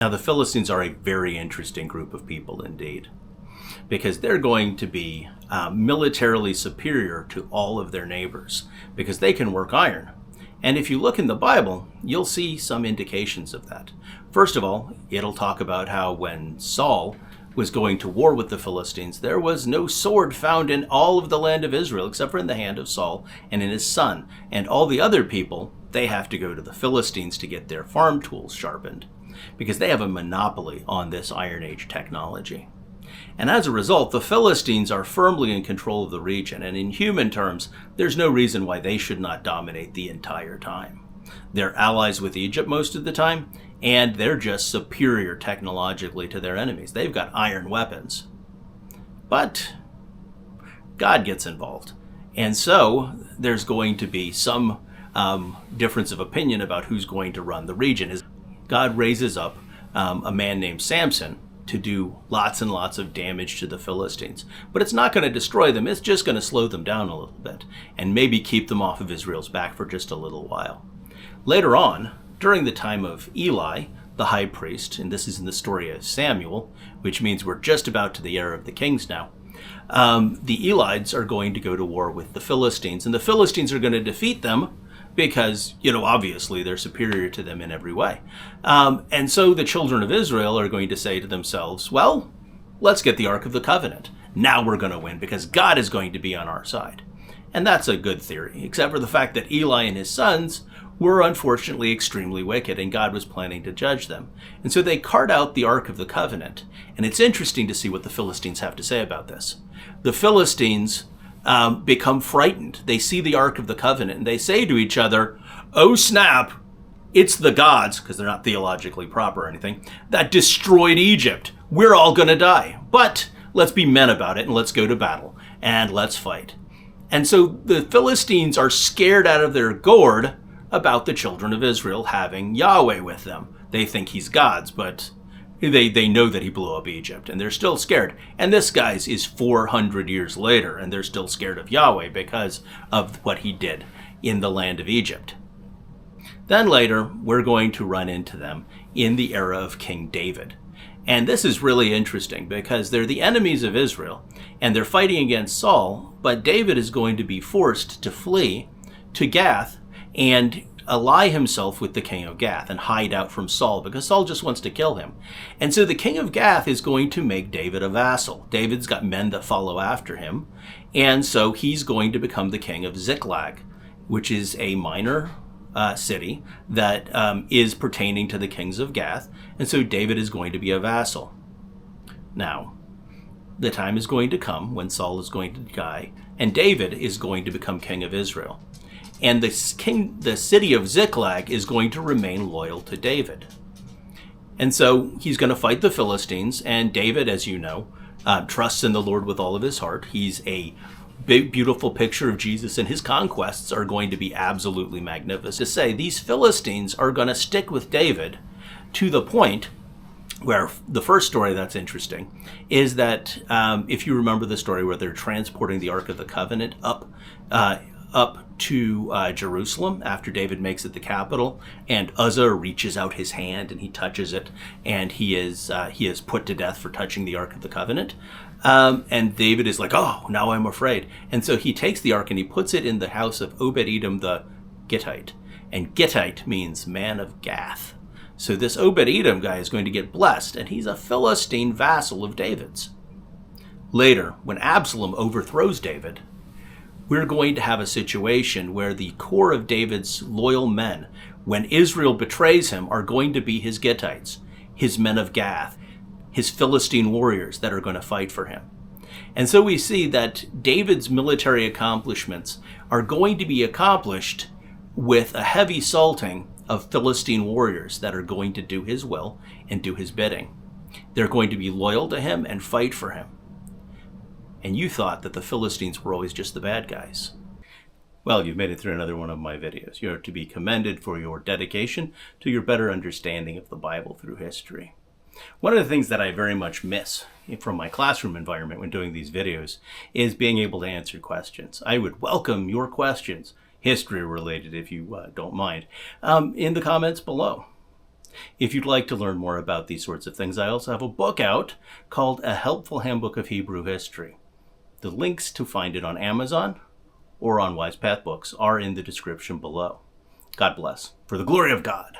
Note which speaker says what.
Speaker 1: Now, the Philistines are a very interesting group of people indeed, because they're going to be militarily superior to all of their neighbors, because they can work iron. And if you look in the Bible, you'll see some indications of that. First of all, it'll talk about how when Saul was going to war with the Philistines, there was no sword found in all of the land of Israel except for in the hand of Saul and in his son. And all the other people, they have to go to the Philistines to get their farm tools sharpened, because they have a monopoly on this Iron Age technology. And as a result, the Philistines are firmly in control of the region, and in human terms, there's no reason why they should not dominate the entire time. They're allies with Egypt most of the time, and they're just superior technologically to their enemies. They've got iron weapons. But God gets involved, and so there's going to be some difference of opinion about who's going to run the region. God raises up a man named Samson to do lots and lots of damage to the Philistines. But it's not going to destroy them. It's just going to slow them down a little bit and maybe keep them off of Israel's back for just a little while. Later on, during the time of Eli, the high priest, and this is in the story of Samuel, which means we're just about to the era of the kings now, the Elites are going to go to war with the Philistines, and the Philistines are going to defeat them because, obviously they're superior to them in every way. And so the children of Israel are going to say to themselves, well, let's get the Ark of the Covenant. Now we're going to win because God is going to be on our side. And that's a good theory, except for the fact that Eli and his sons were unfortunately extremely wicked, and God was planning to judge them. And so they cart out the Ark of the Covenant. And it's interesting to see what the Philistines have to say about this. The Philistines become frightened. They see the Ark of the Covenant and they say to each other, oh snap, it's the gods, because they're not theologically proper or anything, that destroyed Egypt. We're all going to die. But let's be men about it and let's go to battle and let's fight. And so the Philistines are scared out of their gourd about the children of Israel having Yahweh with them. They think he's God's, but they know that he blew up Egypt, and they're still scared. And this guy's is 400 years later, and they're still scared of Yahweh because of what he did in the land of Egypt. Then later, we're going to run into them in the era of King David. And this is really interesting because they're the enemies of Israel, and they're fighting against Saul, but David is going to be forced to flee to Gath and ally himself with the king of Gath and hide out from Saul because Saul just wants to kill him. And so the king of Gath is going to make David a vassal. David's got men that follow after him, and so he's going to become the king of Ziklag, which is a minor city that is pertaining to the kings of Gath, and so David is going to be a vassal. Now, the time is going to come when Saul is going to die, and David is going to become king of Israel. And the city of Ziklag is going to remain loyal to David. And so he's going to fight the Philistines, and David, as you know, trusts in the Lord with all of his heart. He's a big, beautiful picture of Jesus, and his conquests are going to be absolutely magnificent. To say, these Philistines are going to stick with David to the point where the first story that's interesting is that if you remember the story where they're transporting the Ark of the Covenant up to Jerusalem after David makes it the capital, and Uzzah reaches out his hand and he touches it, and he is put to death for touching the Ark of the Covenant. And David is like, oh, now I'm afraid. And so he takes the ark and he puts it in the house of Obed-Edom the Gittite. And Gittite means man of Gath. So this Obed-Edom guy is going to get blessed, and he's a Philistine vassal of David's. Later, when Absalom overthrows David, we're going to have a situation where the core of David's loyal men, when Israel betrays him, are going to be his Gittites, his men of Gath, his Philistine warriors that are going to fight for him. And so we see that David's military accomplishments are going to be accomplished with a heavy salting of Philistine warriors that are going to do his will and do his bidding. They're going to be loyal to him and fight for him. And you thought that the Philistines were always just the bad guys. Well, you've made it through another one of my videos. You're to be commended for your dedication to your better understanding of the Bible through history. One of the things that I very much miss from my classroom environment when doing these videos is being able to answer questions. I would welcome your questions, history related if you don't mind, in the comments below. If you'd like to learn more about these sorts of things, I also have a book out called A Helpful Handbook of Hebrew History. The links to find it on Amazon or on Wise Path Books are in the description below. God bless. For the glory of God.